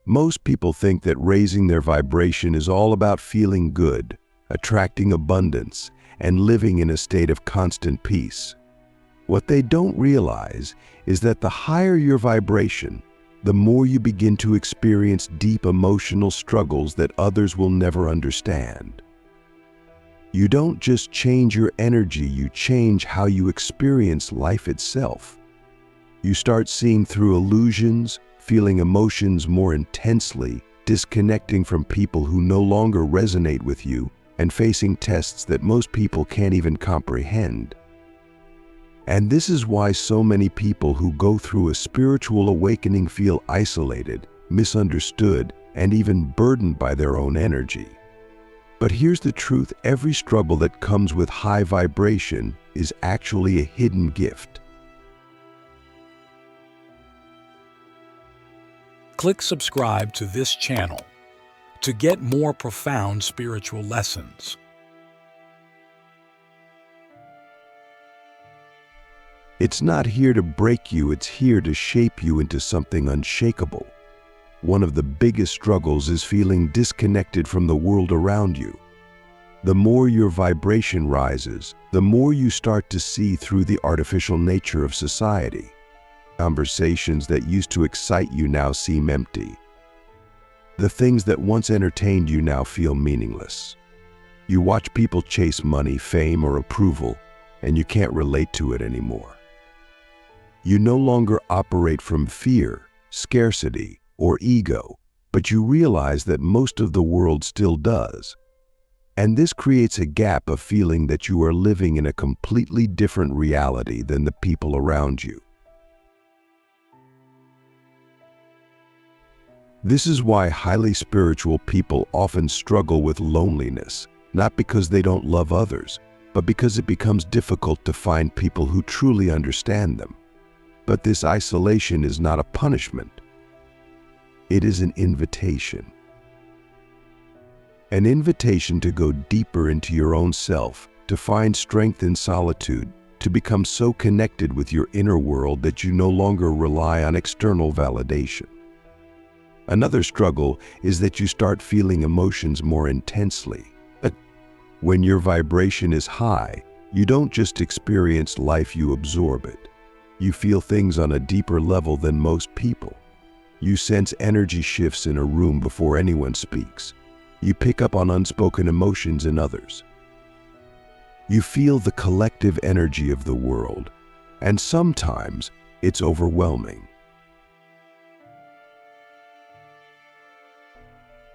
Most people think that raising their vibration is all about feeling good, attracting abundance, and living in a state of constant peace. What they don't realize is that the higher your vibration, the more you begin to experience deep emotional struggles that others will never understand. You don't just change your energy, you change how you experience life itself. You start seeing through illusions, feeling emotions more intensely, disconnecting from people who no longer resonate with you, and facing tests that most people can't even comprehend. And this is why so many people who go through a spiritual awakening feel isolated, misunderstood, and even burdened by their own energy. But here's the truth: every struggle that comes with high vibration is actually a hidden gift. Click subscribe to this channel to get more profound spiritual lessons. It's not here to break you, it's here to shape you into something unshakable. One of the biggest struggles is feeling disconnected from the world around you. The more your vibration rises, the more you start to see through the artificial nature of society. Conversations that used to excite you now seem empty. The things that once entertained you now feel meaningless. You watch people chase money, fame, or approval, and you can't relate to it anymore. You no longer operate from fear, scarcity, or ego, but you realize that most of the world still does. And this creates a gap of feeling that you are living in a completely different reality than the people around you. This is why highly spiritual people often struggle with loneliness, not because they don't love others, but because it becomes difficult to find people who truly understand them. But this isolation is not a punishment. It is an invitation. An invitation to go deeper into your own self, to find strength in solitude, to become so connected with your inner world that you no longer rely on external validation. Another struggle is that you start feeling emotions more intensely. But when your vibration is high, you don't just experience life, you absorb it. You feel things on a deeper level than most people. You sense energy shifts in a room before anyone speaks. You pick up on unspoken emotions in others. You feel the collective energy of the world, and sometimes it's overwhelming.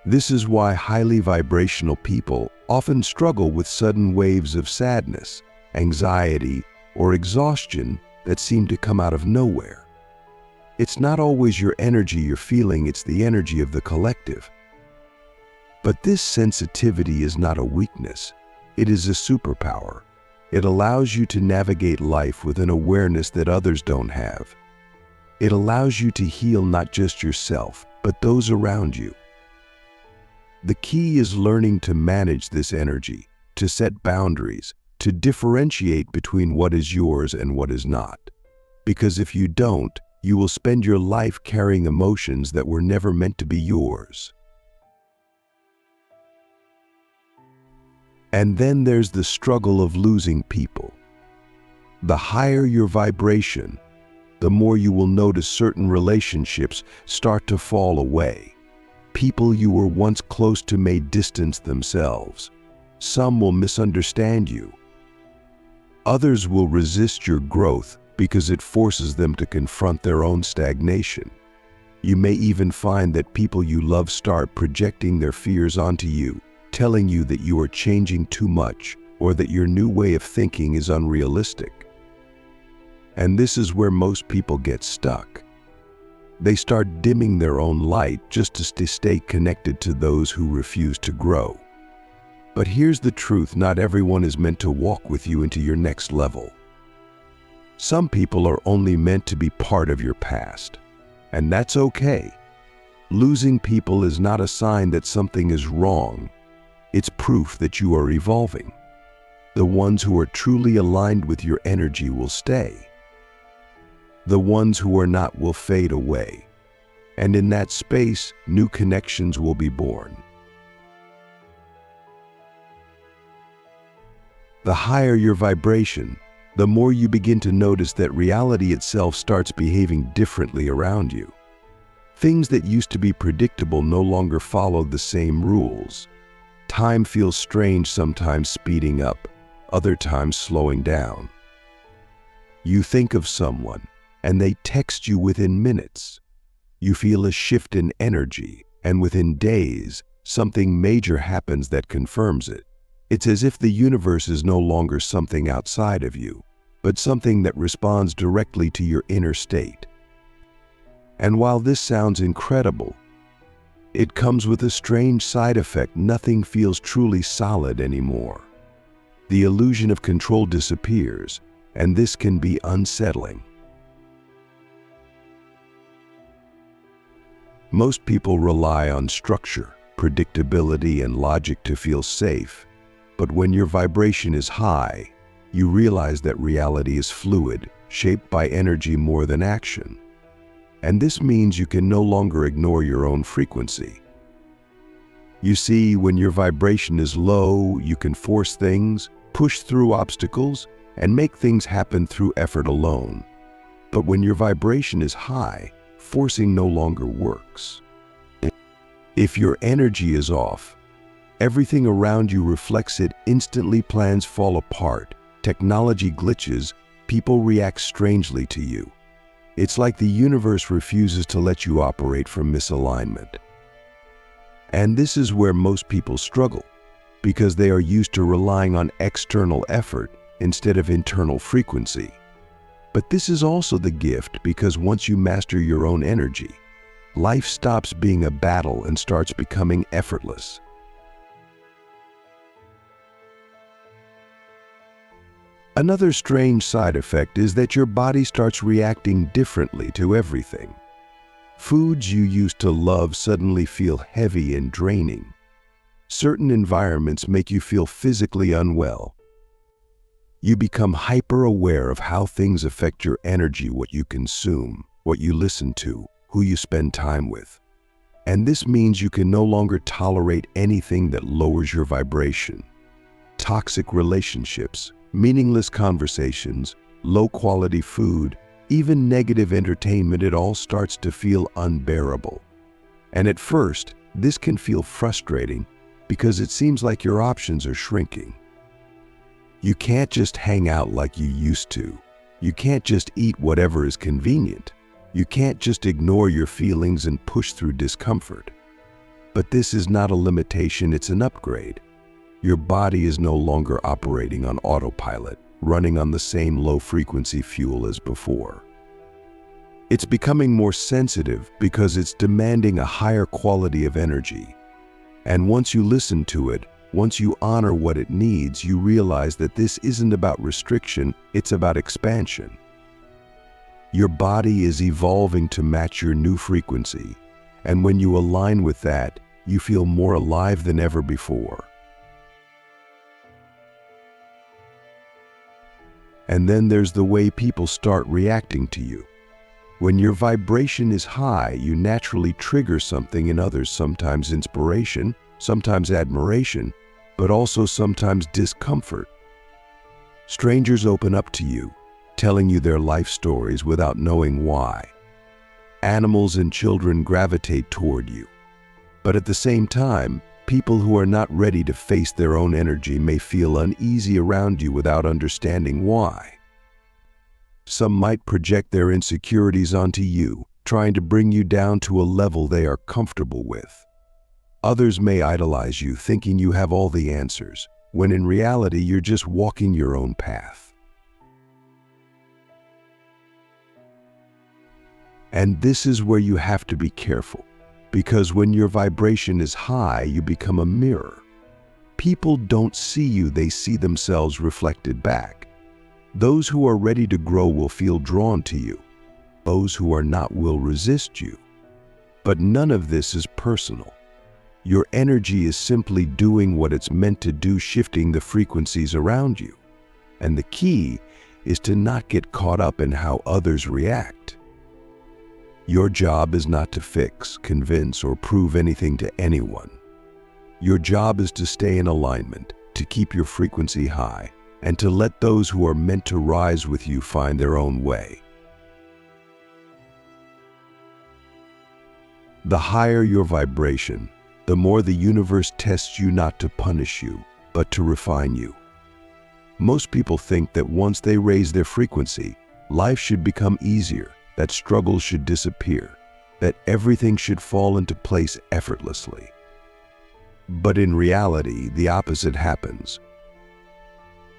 This is why highly vibrational people often struggle with sudden waves of sadness, anxiety, or exhaustion that seem to come out of nowhere. It's not always your energy you're feeling, it's the energy of the collective. But this sensitivity is not a weakness, it is a superpower. It allows you to navigate life with an awareness that others don't have. It allows you to heal not just yourself, but those around you. The key is learning to manage this energy, to set boundaries, to differentiate between what is yours and what is not. Because if you don't, you will spend your life carrying emotions that were never meant to be yours. And then there's the struggle of losing people. The higher your vibration, the more you will notice certain relationships start to fall away. People you were once close to may distance themselves. Some will misunderstand you. Others will resist your growth because it forces them to confront their own stagnation. You may even find that people you love start projecting their fears onto you, telling you that you are changing too much or that your new way of thinking is unrealistic. And this is where most people get stuck. They start dimming their own light just to stay connected to those who refuse to grow. But here's the truth: not everyone is meant to walk with you into your next level. Some people are only meant to be part of your past, and that's okay. Losing people is not a sign that something is wrong. It's proof that you are evolving. The ones who are truly aligned with your energy will stay. The ones who are not will fade away. And in that space, new connections will be born. The higher your vibration, the more you begin to notice that reality itself starts behaving differently around you. Things that used to be predictable no longer follow the same rules. Time feels strange, sometimes speeding up, other times slowing down. You think of someone, and they text you within minutes. You feel a shift in energy, and within days, something major happens that confirms it. It's as if the universe is no longer something outside of you, but something that responds directly to your inner state. And while this sounds incredible, it comes with a strange side effect. Nothing feels truly solid anymore. The illusion of control disappears, and this can be unsettling. Most people rely on structure, predictability, and logic to feel safe. But when your vibration is high, you realize that reality is fluid, shaped by energy more than action. And this means you can no longer ignore your own frequency. You see, when your vibration is low, you can force things, push through obstacles, and make things happen through effort alone. But when your vibration is high, forcing no longer works. If your energy is off, everything around you reflects it instantly. Plans fall apart, technology glitches, people react strangely to you. It's like the universe refuses to let you operate from misalignment. And this is where most people struggle, because they are used to relying on external effort instead of internal frequency. But this is also the gift, because once you master your own energy, life stops being a battle and starts becoming effortless. Another strange side effect is that your body starts reacting differently to everything. Foods you used to love suddenly feel heavy and draining. Certain environments make you feel physically unwell. You become hyper-aware of how things affect your energy, what you consume, what you listen to, who you spend time with. And this means you can no longer tolerate anything that lowers your vibration. Toxic relationships, meaningless conversations, low-quality food, even negative entertainment, it all starts to feel unbearable. And at first, this can feel frustrating because it seems like your options are shrinking. You can't just hang out like you used to. You can't just eat whatever is convenient. You can't just ignore your feelings and push through discomfort. But this is not a limitation, it's an upgrade. Your body is no longer operating on autopilot, running on the same low-frequency fuel as before. It's becoming more sensitive because it's demanding a higher quality of energy. And once you listen to it, once you honor what it needs, you realize that this isn't about restriction, it's about expansion. Your body is evolving to match your new frequency, and when you align with that, you feel more alive than ever before. And then there's the way people start reacting to you. When your vibration is high, you naturally trigger something in others, sometimes inspiration, sometimes admiration, but also sometimes discomfort. Strangers open up to you, telling you their life stories without knowing why. Animals and children gravitate toward you. But at the same time, people who are not ready to face their own energy may feel uneasy around you without understanding why. Some might project their insecurities onto you, trying to bring you down to a level they are comfortable with. Others may idolize you, thinking you have all the answers, when in reality you're just walking your own path. And this is where you have to be careful, because when your vibration is high, you become a mirror. People don't see you, they see themselves reflected back. Those who are ready to grow will feel drawn to you. Those who are not will resist you. But none of this is personal. Your energy is simply doing what it's meant to do, shifting the frequencies around you. And the key is to not get caught up in how others react. Your job is not to fix, convince, or prove anything to anyone. Your job is to stay in alignment, to keep your frequency high, and to let those who are meant to rise with you find their own way. The higher your vibration, the more the universe tests you not to punish you, but to refine you. Most people think that once they raise their frequency, life should become easier, that struggles should disappear, that everything should fall into place effortlessly. But in reality, the opposite happens.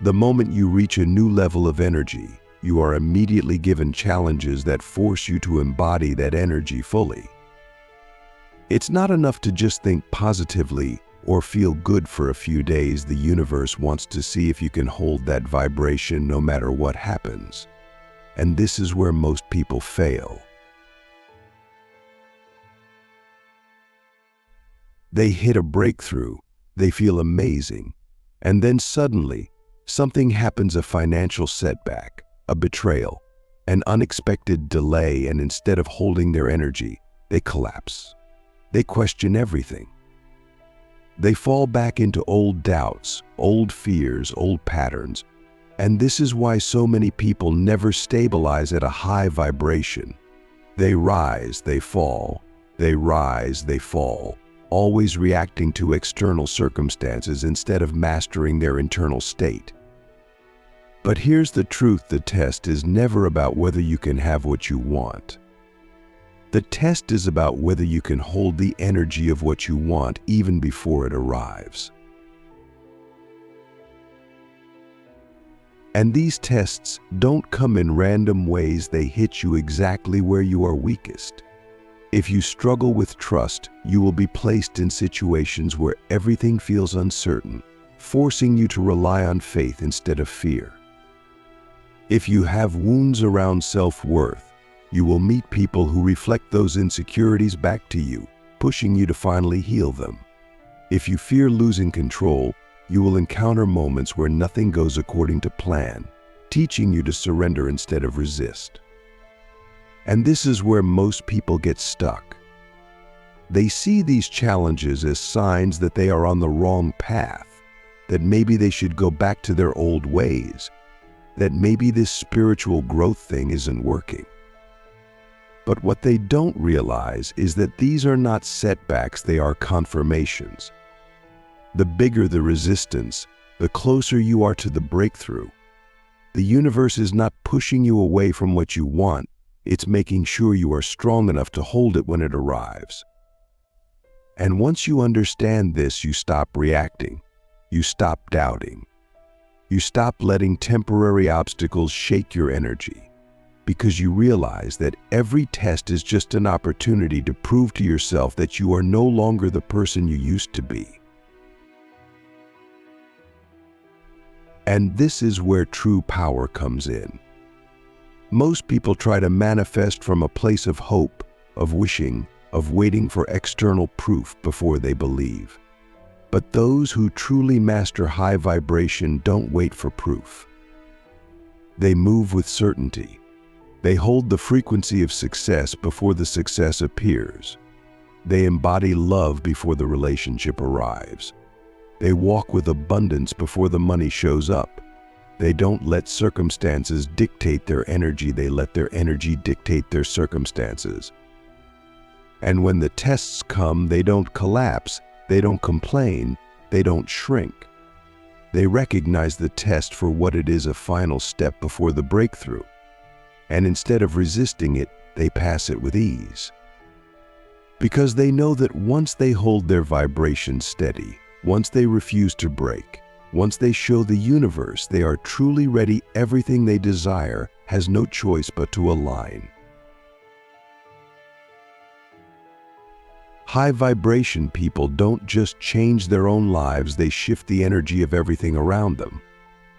The moment you reach a new level of energy, you are immediately given challenges that force you to embody that energy fully. It's not enough to just think positively or feel good for a few days. The universe wants to see if you can hold that vibration no matter what happens. And this is where most people fail. They hit a breakthrough, they feel amazing, and then suddenly, something happens: a financial setback, a betrayal, an unexpected delay, and instead of holding their energy, they collapse. They question everything. They fall back into old doubts, old fears, old patterns. And this is why so many people never stabilize at a high vibration. They rise, they fall, they rise, they fall, always reacting to external circumstances instead of mastering their internal state. But here's the truth: the test is never about whether you can have what you want. The test is about whether you can hold the energy of what you want even before it arrives. And these tests don't come in random ways. They hit you exactly where you are weakest. If you struggle with trust, you will be placed in situations where everything feels uncertain, forcing you to rely on faith instead of fear. If you have wounds around self-worth, you will meet people who reflect those insecurities back to you, pushing you to finally heal them. If you fear losing control, you will encounter moments where nothing goes according to plan, teaching you to surrender instead of resist. And this is where most people get stuck. They see these challenges as signs that they are on the wrong path, that maybe they should go back to their old ways, that maybe this spiritual growth thing isn't working. But what they don't realize is that these are not setbacks, they are confirmations. The bigger the resistance, the closer you are to the breakthrough. The universe is not pushing you away from what you want, it's making sure you are strong enough to hold it when it arrives. And once you understand this, you stop reacting, you stop doubting, you stop letting temporary obstacles shake your energy. Because you realize that every test is just an opportunity to prove to yourself that you are no longer the person you used to be. And this is where true power comes in. Most people try to manifest from a place of hope, of wishing, of waiting for external proof before they believe. But those who truly master high vibration don't wait for proof. They move with certainty. They hold the frequency of success before the success appears. They embody love before the relationship arrives. They walk with abundance before the money shows up. They don't let circumstances dictate their energy, they let their energy dictate their circumstances. And when the tests come, they don't collapse, they don't complain, they don't shrink. They recognize the test for what it is: a final step before the breakthrough. And instead of resisting it, they pass it with ease. Because they know that once they hold their vibration steady, once they refuse to break, once they show the universe they are truly ready, everything they desire has no choice but to align. High vibration people don't just change their own lives, they shift the energy of everything around them.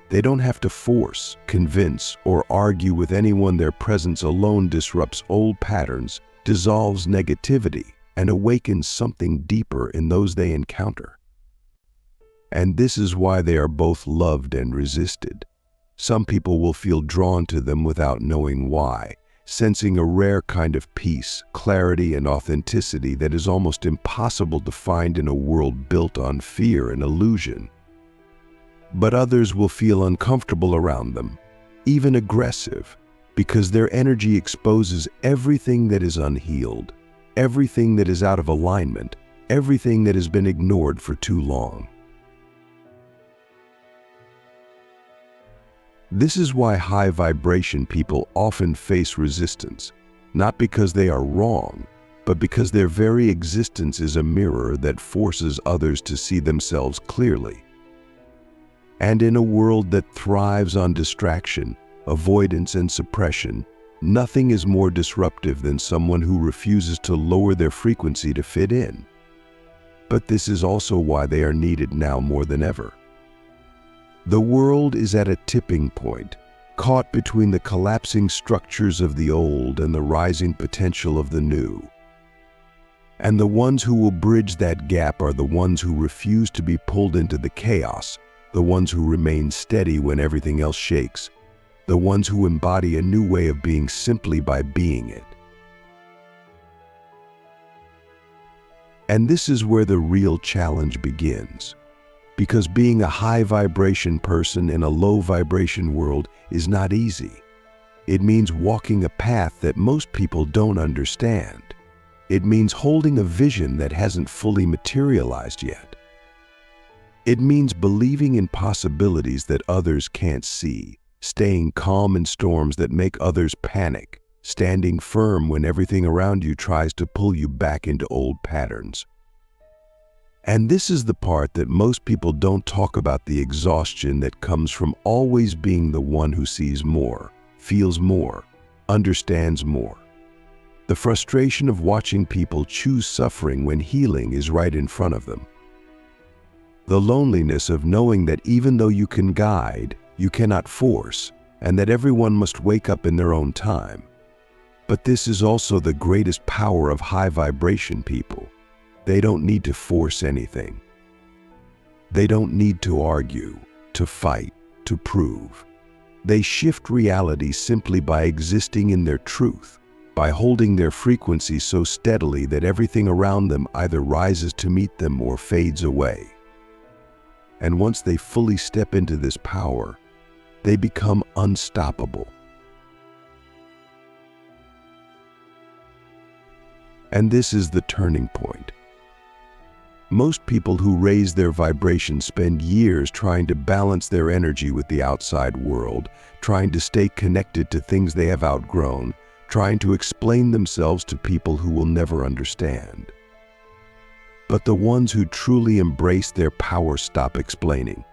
They don't have to force, convince, or argue with anyone. Their presence alone disrupts old patterns, dissolves negativity, and awakens something deeper in those they encounter. And this is why they are both loved and resisted. Some people will feel drawn to them without knowing why, sensing a rare kind of peace, clarity, and authenticity that is almost impossible to find in a world built on fear and illusion. But others will feel uncomfortable around them, even aggressive, because their energy exposes everything that is unhealed, everything that is out of alignment, everything that has been ignored for too long. This is why high vibration people often face resistance, not because they are wrong, but because their very existence is a mirror that forces others to see themselves clearly. And in a world that thrives on distraction, avoidance, and suppression, nothing is more disruptive than someone who refuses to lower their frequency to fit in. But this is also why they are needed now more than ever. The world is at a tipping point, caught between the collapsing structures of the old and the rising potential of the new. And the ones who will bridge that gap are the ones who refuse to be pulled into the chaos, the ones who remain steady when everything else shakes, the ones who embody a new way of being simply by being it. And this is where the real challenge begins. Because being a high vibration person in a low vibration world is not easy. It means walking a path that most people don't understand. It means holding a vision that hasn't fully materialized yet. It means believing in possibilities that others can't see, staying calm in storms that make others panic, standing firm when everything around you tries to pull you back into old patterns. And this is the part that most people don't talk about: the exhaustion that comes from always being the one who sees more, feels more, understands more. The frustration of watching people choose suffering when healing is right in front of them. The loneliness of knowing that even though you can guide, you cannot force, and that everyone must wake up in their own time. But this is also the greatest power of high vibration people. They don't need to force anything. They don't need to argue, to fight, to prove. They shift reality simply by existing in their truth, by holding their frequency so steadily that everything around them either rises to meet them or fades away. And once they fully step into this power, they become unstoppable. And this is the turning point. Most people who raise their vibration spend years trying to balance their energy with the outside world, trying to stay connected to things they have outgrown, trying to explain themselves to people who will never understand. But the ones who truly embrace their power stop explaining.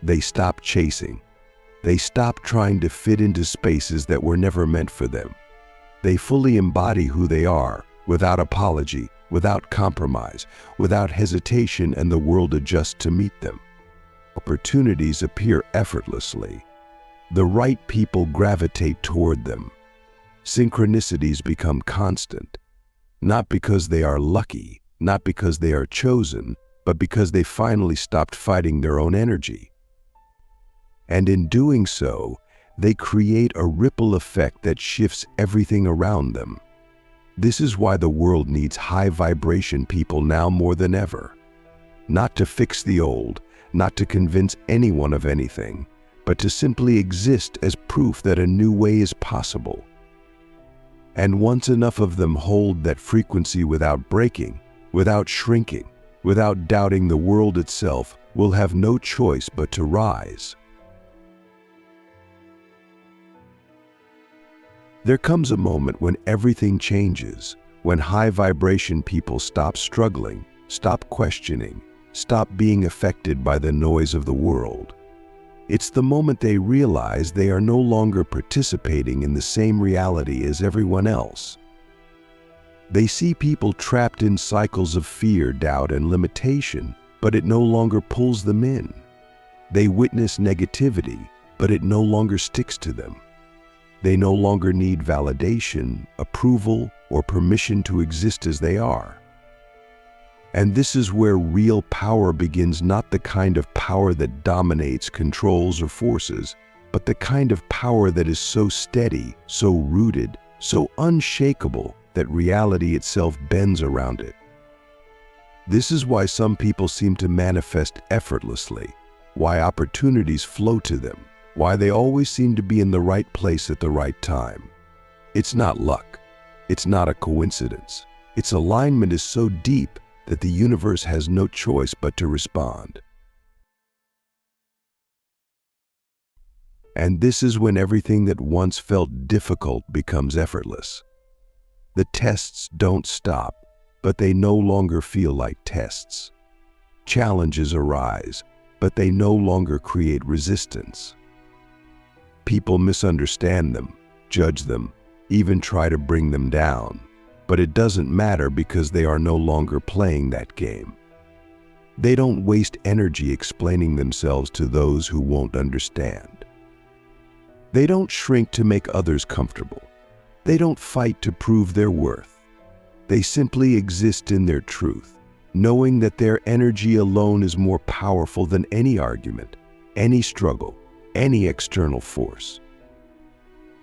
They stop chasing. They stop trying to fit into spaces that were never meant for them. They fully embody who they are, without apology, without compromise, without hesitation, and the world adjusts to meet them. Opportunities appear effortlessly. The right people gravitate toward them. Synchronicities become constant, not because they are lucky, not because they are chosen, but because they finally stopped fighting their own energy. And in doing so, they create a ripple effect that shifts everything around them. This is why the world needs high vibration people now more than ever. Not to fix the old, not to convince anyone of anything, but to simply exist as proof that a new way is possible. And once enough of them hold that frequency without breaking, without shrinking, without doubting, the world itself will have no choice but to rise. There comes a moment when everything changes, when high vibration people stop struggling, stop questioning, stop being affected by the noise of the world. It's the moment they realize they are no longer participating in the same reality as everyone else. They see people trapped in cycles of fear, doubt, and limitation, but it no longer pulls them in. They witness negativity, but it no longer sticks to them. They no longer need validation, approval, or permission to exist as they are. And this is where real power begins, not the kind of power that dominates, controls, or forces, but the kind of power that is so steady, so rooted, so unshakable that reality itself bends around it. This is why some people seem to manifest effortlessly, why opportunities flow to them, why they always seem to be in the right place at the right time. It's not luck. It's not a coincidence. Its alignment is so deep that the universe has no choice but to respond. And this is when everything that once felt difficult becomes effortless. The tests don't stop, but they no longer feel like tests. Challenges arise, but they no longer create resistance. People misunderstand them, judge them, even try to bring them down, but it doesn't matter because they are no longer playing that game. They don't waste energy explaining themselves to those who won't understand. They don't shrink to make others comfortable. They don't fight to prove their worth. They simply exist in their truth, knowing that their energy alone is more powerful than any argument, any struggle, any external force.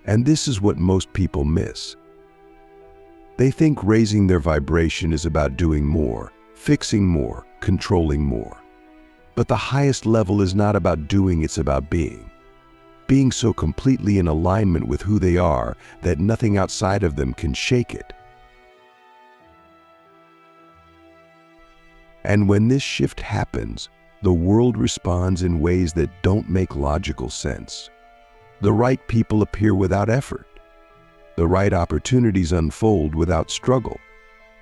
And this is what most people miss. They think raising their vibration is about doing more, fixing more, controlling more. But the highest level is not about doing, it's about being. Being so completely in alignment with who they are that nothing outside of them can shake it. And when this shift happens, the world responds in ways that don't make logical sense. The right people appear without effort. The right opportunities unfold without struggle.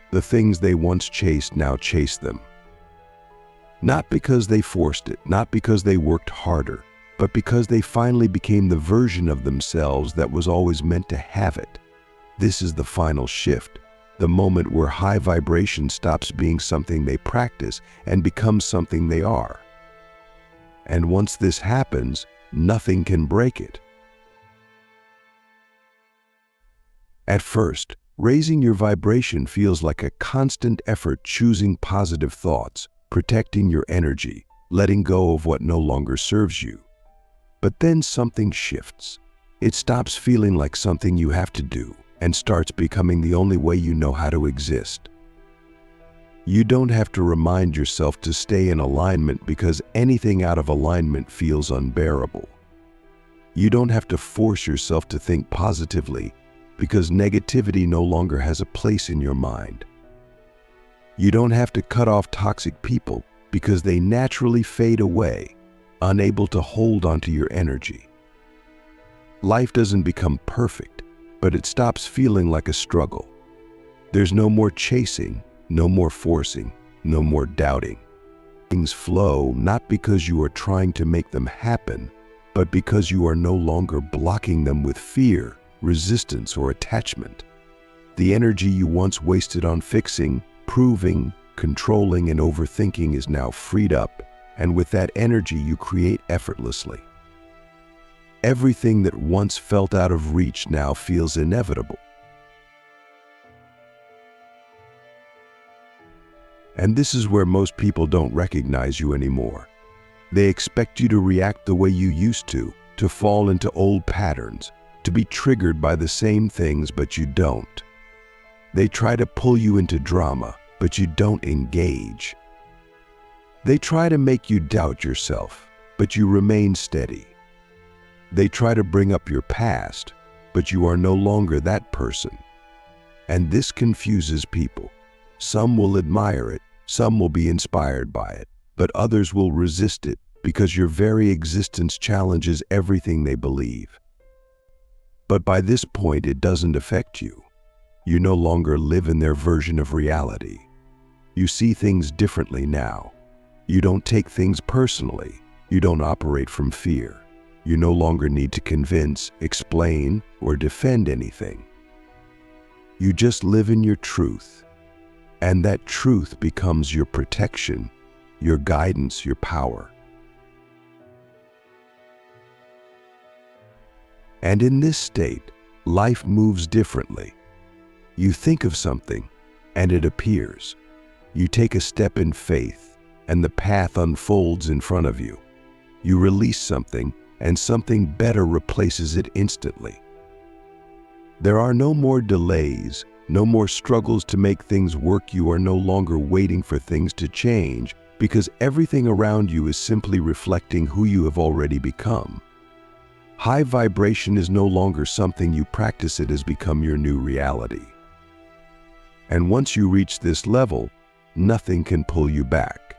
The things they once chased now chase them. Not because they forced it, not because they worked harder, but because they finally became the version of themselves that was always meant to have it. This is the final shift, the moment where high vibration stops being something they practice and becomes something they are. And once this happens, nothing can break it. At first, raising your vibration feels like a constant effort choosing positive thoughts, protecting your energy, letting go of what no longer serves you. But then something shifts. It stops feeling like something you have to do and starts becoming the only way you know how to exist. You don't have to remind yourself to stay in alignment because anything out of alignment feels unbearable. You don't have to force yourself to think positively because negativity no longer has a place in your mind. You don't have to cut off toxic people because they naturally fade away, unable to hold onto your energy. Life doesn't become perfect, but it stops feeling like a struggle. There's no more chasing, no more forcing, no more doubting. Things flow not because you are trying to make them happen, but because you are no longer blocking them with fear, resistance, or attachment. The energy you once wasted on fixing, proving, controlling, and overthinking is now freed up, and with that energy you create effortlessly. Everything that once felt out of reach now feels inevitable. And this is where most people don't recognize you anymore. They expect you to react the way you used to fall into old patterns, to be triggered by the same things, but you don't. They try to pull you into drama, but you don't engage. They try to make you doubt yourself, but you remain steady. They try to bring up your past, but you are no longer that person. And this confuses people. Some will admire it, some will be inspired by it, but others will resist it because your very existence challenges everything they believe. But by this point, it doesn't affect you. You no longer live in their version of reality. You see things differently now. You don't take things personally. You don't operate from fear. You no longer need to convince, explain, or defend anything. You just live in your truth. And that truth becomes your protection, your guidance, your power. And in this state, life moves differently. You think of something, and it appears. You take a step in faith, and the path unfolds in front of you. You release something, and something better replaces it instantly. There are no more delays, no more struggles to make things work. You are no longer waiting for things to change, because everything around you is simply reflecting who you have already become. High vibration is no longer something you practice, it has become your new reality. And once you reach this level, nothing can pull you back.